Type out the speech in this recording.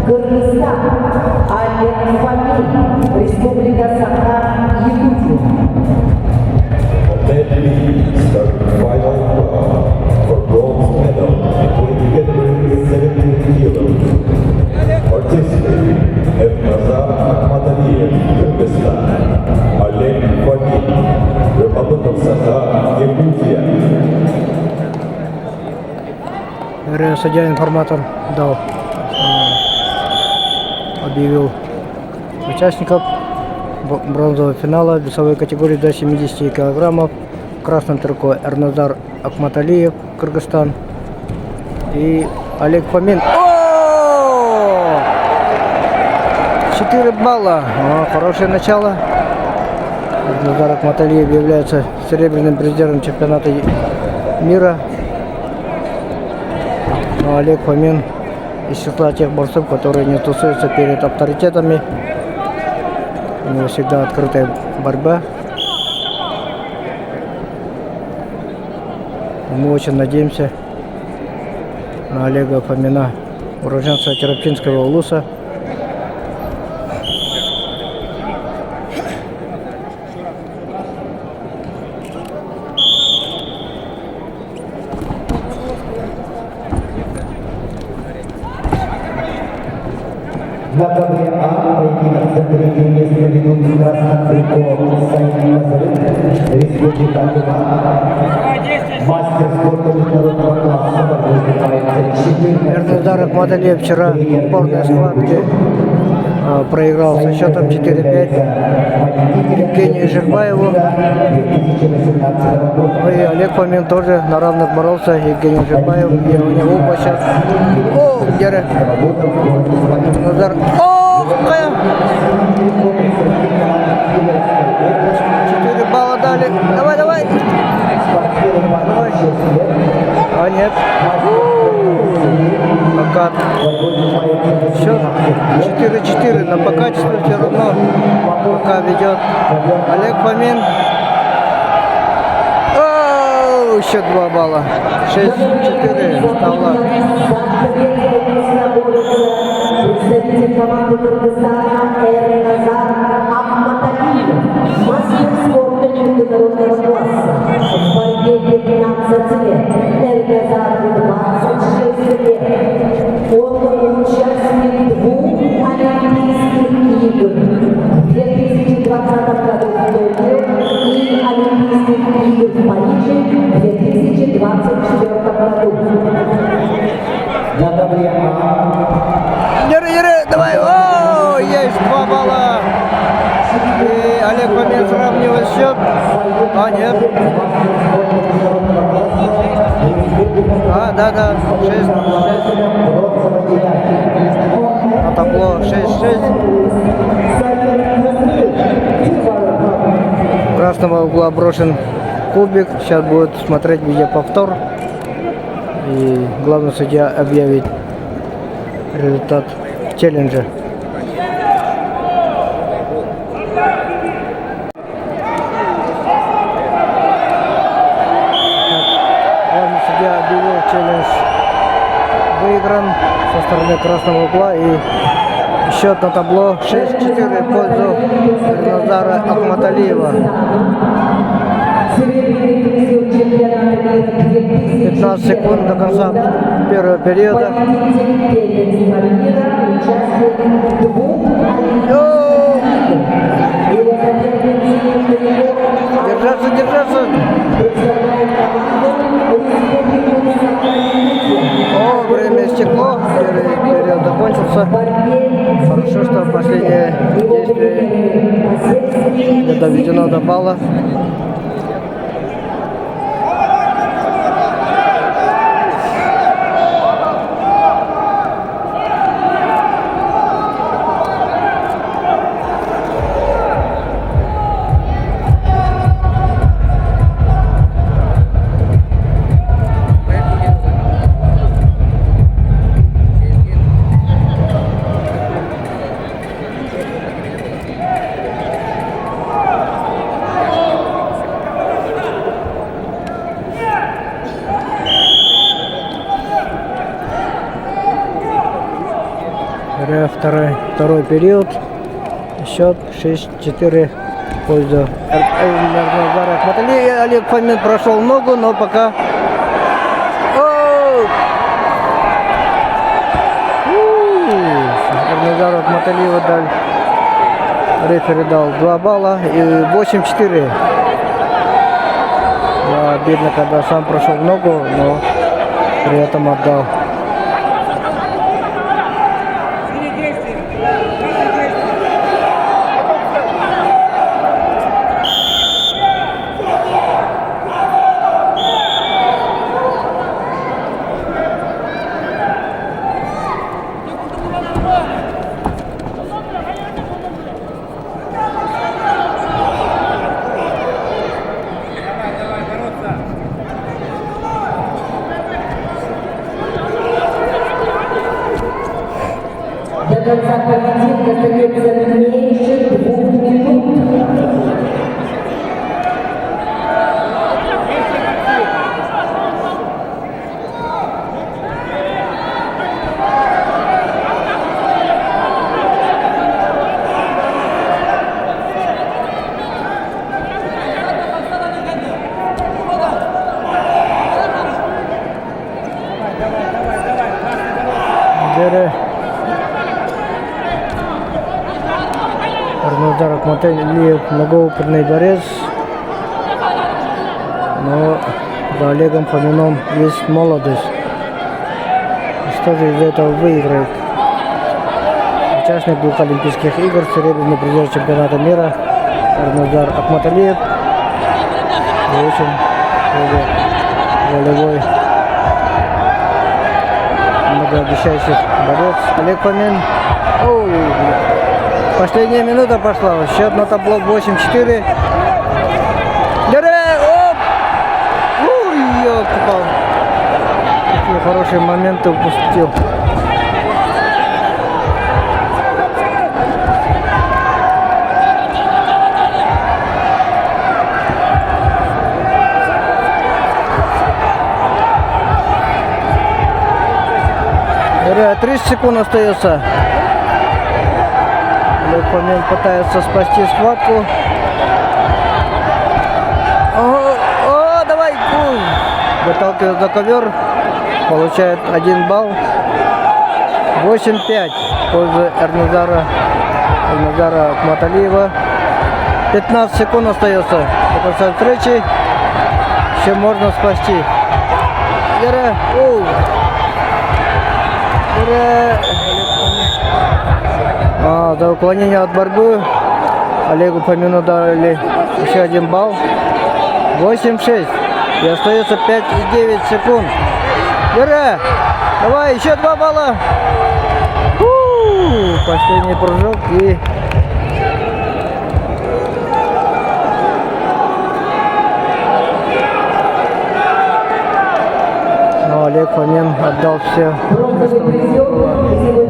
Кыргызстан, Олег Фомин, Республика Саха-Якутия. Let me start the final round for bronze medal between category 17 kilos. Participating Evnazar Akhmataliyev, Kyrgyzstan, Oleg Fomin, Republic of Sakha-Якутия. Судья-информатор дал, объявил участников бронзового финала весовой категории до 70 килограммов. Красным трико Эрназар Акматалиев, Кыргызстан, и Олег Фомин. 4 балла. Хорошее начало. Эрназар Акматалиев является серебряным призером чемпионата мира. Но Олег Фомин из числа тех борцов, которые не тусуются перед авторитетами. У него всегда открытая борьба. Мы очень надеемся на Олега Фомина, уроженца Терапинского улуса. На ковре А поединок за третье место ведут красным трико Саид Назаров, Республика Тыва. Мастер спорта международного класса выступает за 14. Эрназар Акматалиев вчера в упорной схватке проиграл со счетом 4-5 Евгению Жирбаеву. Ну и Олег Фомин тоже на равных боролся. Евгений Жирбаев, и у него сейчас. О, где Эрназар. О, какая! 4 балла дали. Давай, давай. Давай. А нет. Пока счет 4-4, но по качеству все равно пока ведет Олег Фомин. О, еще 2 балла. 6-4 стало. Представитель команды Кыргызстана Эрназар Акматалиев, мастер спорта международного класса. В борьбе 15 лет, Эрназар 26 лет. Он участник 2 Олимпийских игр в 2020 году в Токио и Олимпийских игр в Париже в 2024 году. На ковре А. Давай, о, есть 2 балла. И Олег Фомин сравнивает счет. А, нет. А, да, 6. На табло 6-6. Красного угла брошен кубик. Сейчас будет смотреть видеоповтор. И главный судья объявит результат челленджа. Главный судья объявил челлендж выигран со стороны красного угла, и счет на табло 6-4 в пользу Эрназара Акматалиева. 15 секунд до конца первого периода. Держаться. О, время истекло, первый период закончился. Хорошо, что последнее действие доведено до балла. Второй период. Счет 6-4 в пользу Эрназара Ахматалиева. Олег Фомин прошел ногу, но пока... Эрназару Ахматалиеву рефери дал 2 балла и 8-4. Да, обидно, когда сам прошел в ногу, но при этом отдал. До конца поединка остается меньше 2 минут. Эрназар Ахматалиев многоопытный борец, но за Олегом Фомином есть молодость. И что же из этого выиграет? Участник 2 Олимпийских игр, серебряный призер чемпионата мира Эрназар Ахматалиев. И очень волевой, многообещающий борец Олег Фомин. Последняя минута пошла. Счет на табло 8-4. Какие хорошие моменты упустил. Дарья, 30 секунд остается. Олег Фомин пытается спасти схватку. Давай! Выталкивает за ковер. Получает 1 балл. 8-5 в пользу Эрназара Ахматалиева. 15 секунд остается до конца встречи. Еще можно спасти. За уклонение от борьбы Олегу Фомину дали еще 1 балл. 8-6. И остается 5,9 секунд. Давай, еще 2 балла. Последний прыжок и... Но Олег Фомин отдал все. Бронзовый призер